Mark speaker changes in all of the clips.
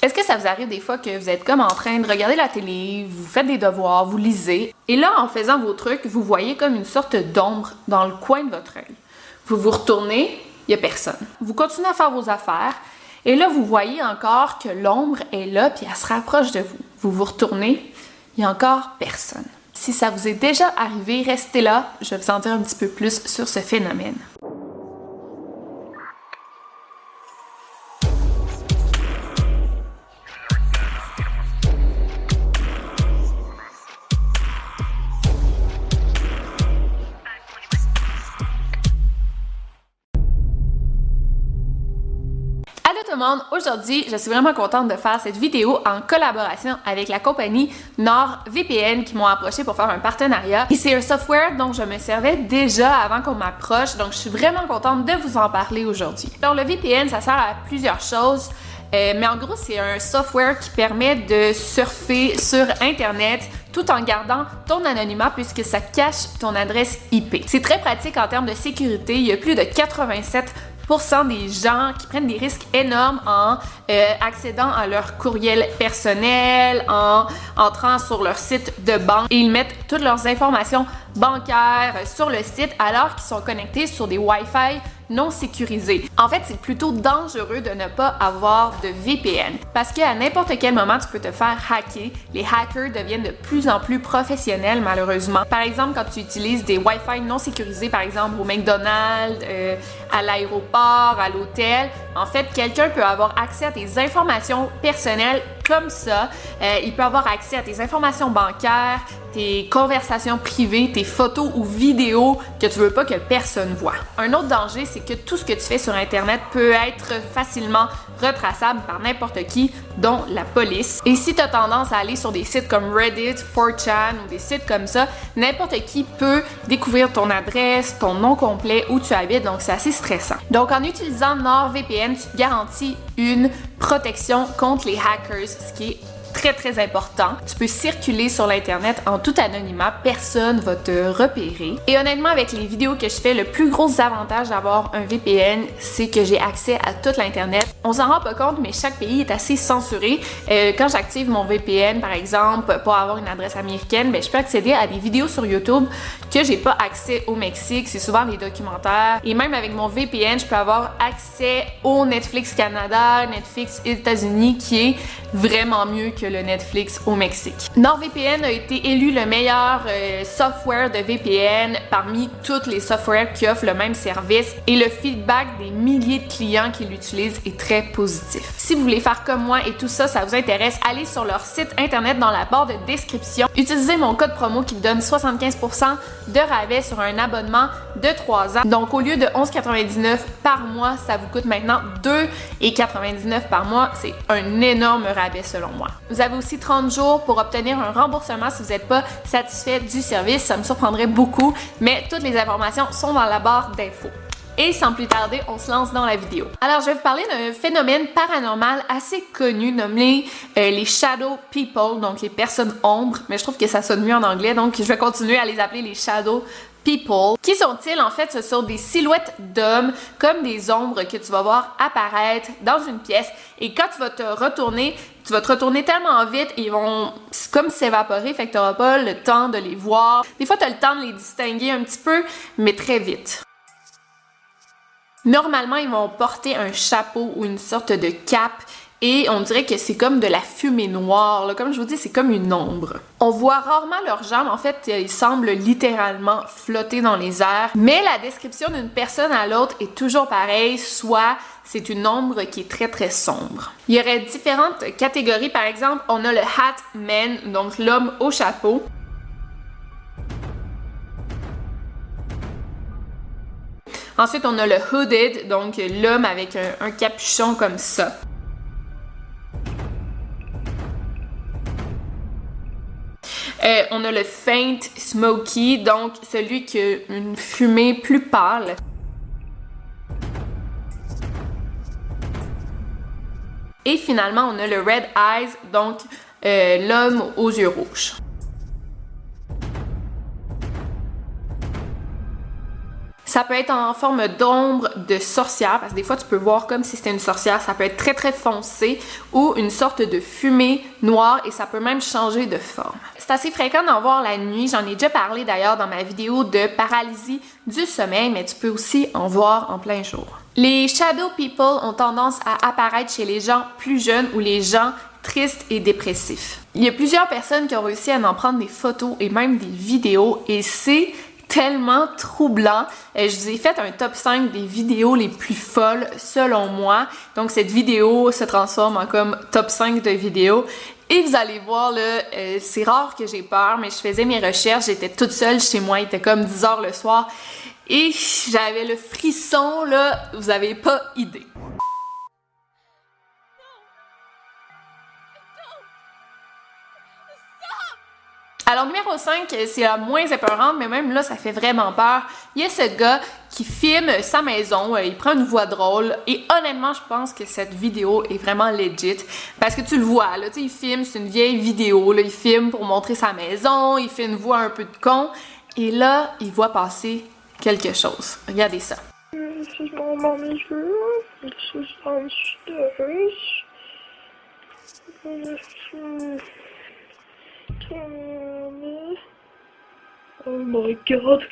Speaker 1: Est-ce que ça vous arrive des fois que vous êtes comme en train de regarder la télé, vous faites des devoirs, vous lisez, et là, en faisant vos trucs, vous voyez comme une sorte d'ombre dans le coin de votre œil. Vous vous retournez, il n'y a personne. Vous continuez à faire vos affaires, et là, vous voyez encore que l'ombre est là, puis elle se rapproche de vous. Vous vous retournez, il n'y a encore personne. Si ça vous est déjà arrivé, restez là, je vais vous en dire un petit peu plus sur ce phénomène. Allô tout le monde, aujourd'hui je suis vraiment contente de faire cette vidéo en collaboration avec la compagnie NordVPN qui m'ont approché pour faire un partenariat. Et c'est un software dont je me servais déjà avant qu'on m'approche, donc je suis vraiment contente de vous en parler aujourd'hui. Alors le VPN, ça sert à plusieurs choses, mais en gros c'est un software qui permet de surfer sur Internet tout en gardant ton anonymat puisque ça cache ton adresse IP. C'est très pratique en termes de sécurité, il y a plus de 87% des gens qui prennent des risques énormes en accédant à leur courriel personnel, en entrant sur leur site de banque et ils mettent toutes leurs informations bancaires sur le site alors qu'ils sont connectés sur des Wi-Fi non sécurisés. En fait, c'est plutôt dangereux de ne pas avoir de VPN parce qu'à n'importe quel moment, tu peux te faire hacker. Les hackers deviennent de plus en plus professionnels, malheureusement. Par exemple, quand tu utilises des Wi-Fi non sécurisés, par exemple au McDonald's, à l'aéroport, à l'hôtel, en fait, quelqu'un peut avoir accès à tes informations personnelles comme ça. Il peut avoir accès à tes informations bancaires, tes conversations privées, tes photos ou vidéos que tu veux pas que personne voit. Un autre danger, c'est que tout ce que tu fais sur Internet peut être facilement retraçable par n'importe qui, dont la police. Et si tu as tendance à aller sur des sites comme Reddit, 4chan ou des sites comme ça, n'importe qui peut découvrir ton adresse, ton nom complet, où tu habites, donc c'est assez stressant. Donc en utilisant NordVPN, tu te garantis une protection contre les hackers, ce qui est très important. Tu peux circuler sur l'internet en tout anonymat, personne va te repérer. Et honnêtement, avec les vidéos que je fais, le plus gros avantage d'avoir un VPN, c'est que j'ai accès à toute l'internet. On s'en rend pas compte, mais chaque pays est assez censuré. Quand j'active mon VPN, par exemple, pour avoir une adresse américaine, je peux accéder à des vidéos sur YouTube que j'ai pas accès au Mexique. C'est souvent des documentaires. Et même avec mon VPN, je peux avoir accès au Netflix Canada, Netflix États-Unis, qui est vraiment mieux que le Netflix au Mexique. NordVPN a été élu le meilleur software de VPN parmi tous les softwares qui offrent le même service et le feedback des milliers de clients qui l'utilisent est très positif. Si vous voulez faire comme moi et tout ça, ça vous intéresse, allez sur leur site internet dans la barre de description. Utilisez mon code promo qui vous donne 75% de rabais sur un abonnement de 3 ans. Donc au lieu de 11,99 par mois, ça vous coûte maintenant 2,99 par mois. C'est un énorme rabais selon moi. Vous avez aussi 30 jours pour obtenir un remboursement si vous n'êtes pas satisfait du service. Ça me surprendrait beaucoup, mais toutes les informations sont dans la barre d'infos. Et sans plus tarder, on se lance dans la vidéo. Alors, je vais vous parler d'un phénomène paranormal assez connu nommé les shadow people, donc les personnes ombres, mais je trouve que ça sonne mieux en anglais, donc je vais continuer à les appeler les shadow people. Qui sont-ils? En fait, ce sont des silhouettes d'hommes, comme des ombres que tu vas voir apparaître dans une pièce. Et quand tu vas te retourner tellement vite, ils vont comme s'évaporer, fait que tu n'auras pas le temps de les voir. Des fois, tu as le temps de les distinguer un petit peu, mais très vite. Normalement, ils vont porter un chapeau ou une sorte de cape et on dirait que c'est comme de la fumée noire. Là. Comme je vous dis, c'est comme une ombre. On voit rarement leurs jambes. En fait, ils semblent littéralement flotter dans les airs. Mais la description d'une personne à l'autre est toujours pareille, soit c'est une ombre qui est très sombre. Il y aurait différentes catégories. Par exemple, on a le hat man, donc l'homme au chapeau. Ensuite, on a le hooded, donc l'homme avec un capuchon comme ça. On a le faint smoky, donc celui qui a une fumée plus pâle. Et finalement, on a le red eyes, donc l'homme aux yeux rouges. Ça peut être en forme d'ombre de sorcière, parce que des fois tu peux voir comme si c'était une sorcière, ça peut être très très foncé, ou une sorte de fumée noire, et ça peut même changer de forme. C'est assez fréquent d'en voir la nuit, j'en ai déjà parlé d'ailleurs dans ma vidéo de paralysie du sommeil, mais tu peux aussi en voir en plein jour. Les shadow people ont tendance à apparaître chez les gens plus jeunes ou les gens tristes et dépressifs. Il y a plusieurs personnes qui ont réussi à en prendre des photos et même des vidéos, et c'est tellement troublant. Je vous ai fait un top 5 des vidéos les plus folles selon moi. Donc cette vidéo se transforme en comme top 5 de vidéos. Et vous allez voir là, c'est rare que j'ai peur, mais je faisais mes recherches, j'étais toute seule chez moi, il était comme 10 h le soir. Et j'avais le frisson là, vous avez pas idée. Alors, numéro 5, c'est la moins épeurante, mais même là, ça fait vraiment peur. Il y a ce gars qui filme sa maison, il prend une voix drôle, et honnêtement, je pense que cette vidéo est vraiment legit, parce que tu le vois, là, tu sais, il filme, c'est une vieille vidéo, là, il filme pour montrer sa maison, il fait une voix un peu de con, et là, il voit passer quelque chose. Regardez ça.
Speaker 2: This is my mommy's room. This is downstairs. Oh my god.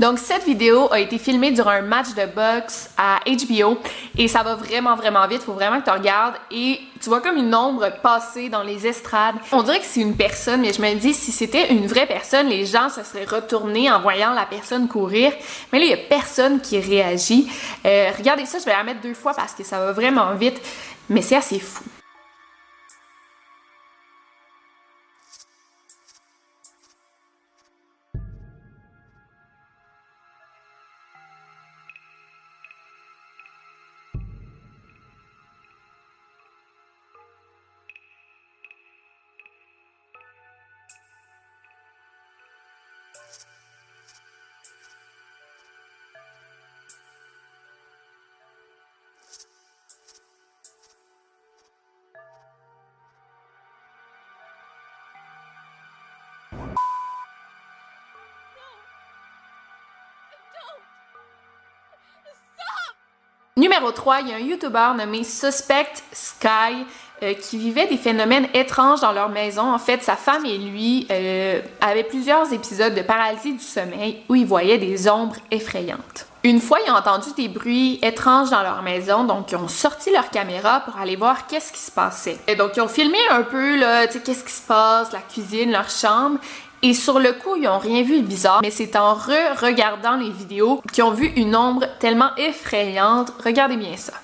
Speaker 1: Donc cette vidéo a été filmée durant un match de boxe à HBO et ça va vraiment vraiment vite, faut vraiment que tu regardes et tu vois comme une ombre passer dans les estrades. On dirait que c'est une personne, mais je me dis si c'était une vraie personne, les gens se seraient retournés en voyant la personne courir, mais là il y a personne qui réagit. Regardez ça, je vais la mettre 2 fois parce que ça va vraiment vite, mais c'est assez fou. Numéro 3, il y a un YouTuber nommé Suspect Sky qui vivait des phénomènes étranges dans leur maison. En fait, sa femme et lui avaient plusieurs épisodes de paralysie du sommeil où ils voyaient des ombres effrayantes. Une fois, ils ont entendu des bruits étranges dans leur maison, donc ils ont sorti leur caméra pour aller voir qu'est-ce qui se passait. Et donc, ils ont filmé un peu, là, tu sais, qu'est-ce qui se passe, la cuisine, leur chambre. Et sur le coup, ils n'ont rien vu de bizarre, mais c'est en regardant les vidéos qu'ils ont vu une ombre tellement effrayante. Regardez bien ça.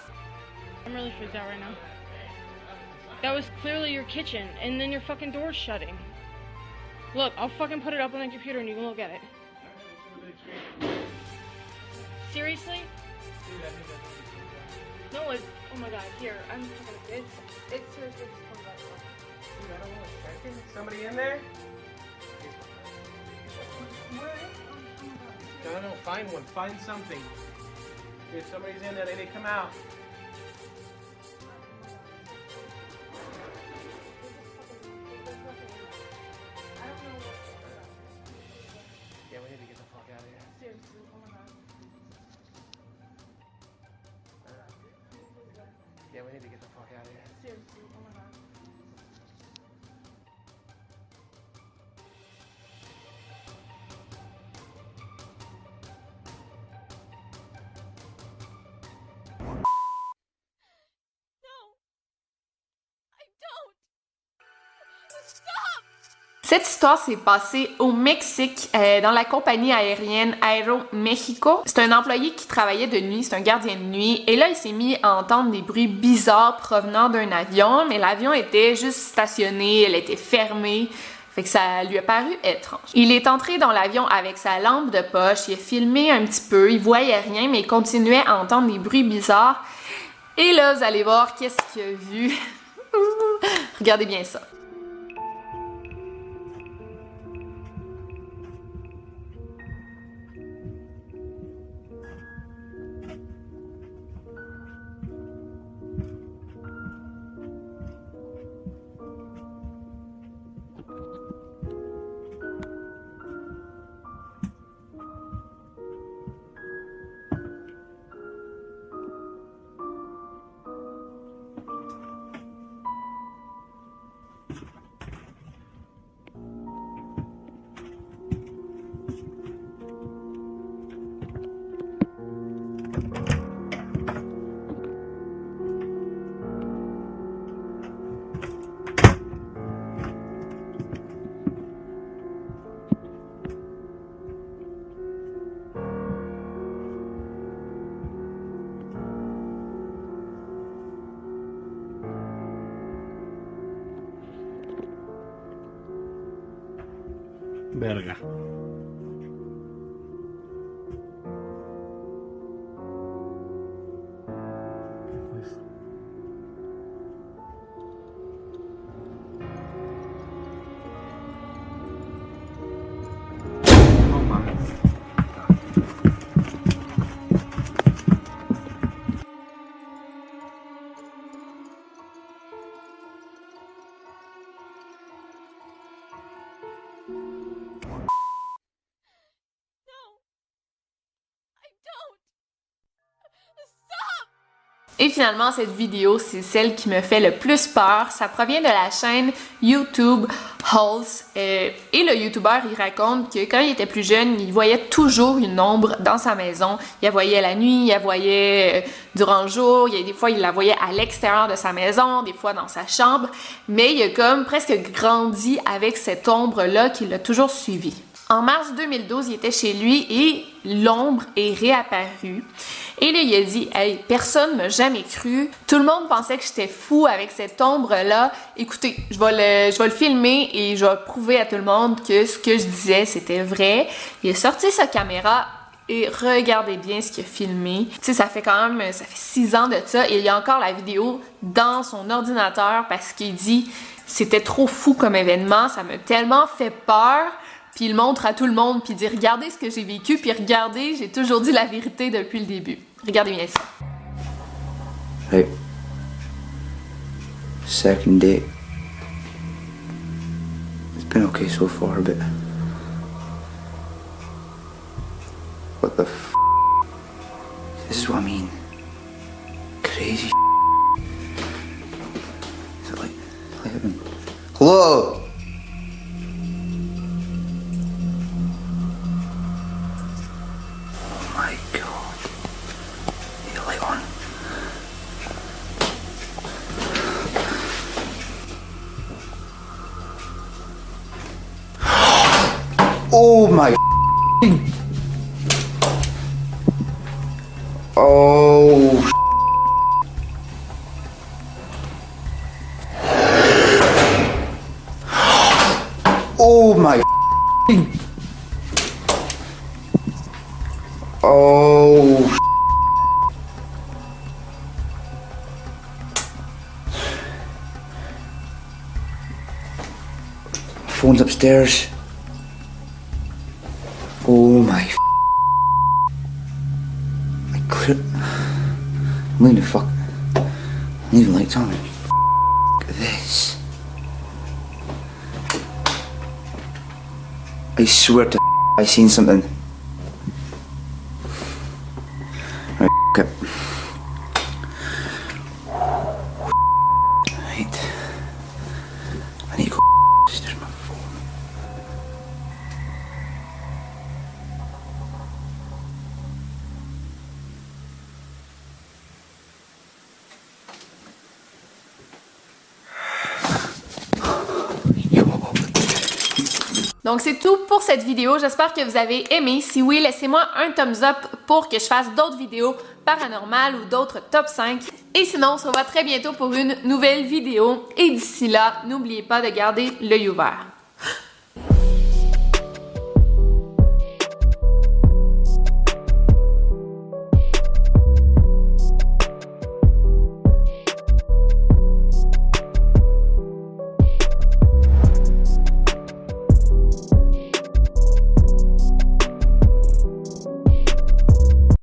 Speaker 2: I'm really freaked out right now. That was clearly your kitchen, and then your fucking door's shutting. Look, I'll fucking put it up on the computer and you can look at it. Seriously? No, it's, oh my god, here, I'm fucking, it's seriously just come back.
Speaker 3: Dude, I don't want to check it. Somebody in there? No, find one. Find something. If somebody's in there, they come out. Yeah, we need to get the fuck out of here.
Speaker 2: Seriously, oh my god.
Speaker 3: Yeah, we need to get the fuck out of here.
Speaker 2: Seriously, oh my god.
Speaker 1: Cette histoire s'est passée au Mexique, dans la compagnie aérienne Aeroméxico. C'est un employé qui travaillait de nuit, c'est un gardien de nuit, et là il s'est mis à entendre des bruits bizarres provenant d'un avion, mais l'avion était juste stationné, elle était fermée. Fait que ça lui a paru étrange. Il est entré dans l'avion avec sa lampe de poche, il a filmé un petit peu, il voyait rien, mais il continuait à entendre des bruits bizarres. Et là, vous allez voir qu'est-ce qu'il a vu. Regardez bien ça.
Speaker 3: Verga. No mames.
Speaker 1: Et finalement, cette vidéo, c'est celle qui me fait le plus peur. Ça provient de la chaîne YouTube Halls. Et le YouTuber, il raconte que quand il était plus jeune, il voyait toujours une ombre dans sa maison. Il la voyait la nuit, il la voyait durant le jour. Des fois, il la voyait à l'extérieur de sa maison, des fois dans sa chambre. Mais il a comme presque grandi avec cette ombre-là qui l'a toujours suivi. En mars 2012, il était chez lui et l'ombre est réapparue. Et là, il a dit « Hey, personne m'a jamais cru. Tout le monde pensait que j'étais fou avec cette ombre-là. Écoutez, je vais le filmer et je vais prouver à tout le monde que ce que je disais, c'était vrai. » Il a sorti sa caméra et regardez bien ce qu'il a filmé. Tu sais, ça fait 6 ans de ça et il y a encore la vidéo dans son ordinateur parce qu'il dit « C'était trop fou comme événement, ça m'a tellement fait peur. » Puis il montre à tout le monde, puis il dit « Regardez ce que j'ai vécu, puis regardez, j'ai toujours dit la vérité depuis le début. » Regardez bien ça.
Speaker 4: Right. Second date. It's been okay so far, but... What the f***? This is what I mean. Crazy Is it like I've been... Hello? Oh my god. Need a light on. Oh my f***ing... Oh Oh my f***ing... Oh Phone's upstairs. Oh my f***. I clear... I'm leaving the fuck... I'm leaving lights on. F*** this. I swear to I seen something. Right, it. Right. I need to go. There's my phone.
Speaker 1: Donc c'est tout pour cette vidéo, j'espère que vous avez aimé. Si oui, laissez-moi un thumbs up pour que je fasse d'autres vidéos paranormales ou d'autres top 5. Et sinon, on se revoit très bientôt pour une nouvelle vidéo. Et d'ici là, n'oubliez pas de garder l'œil ouvert.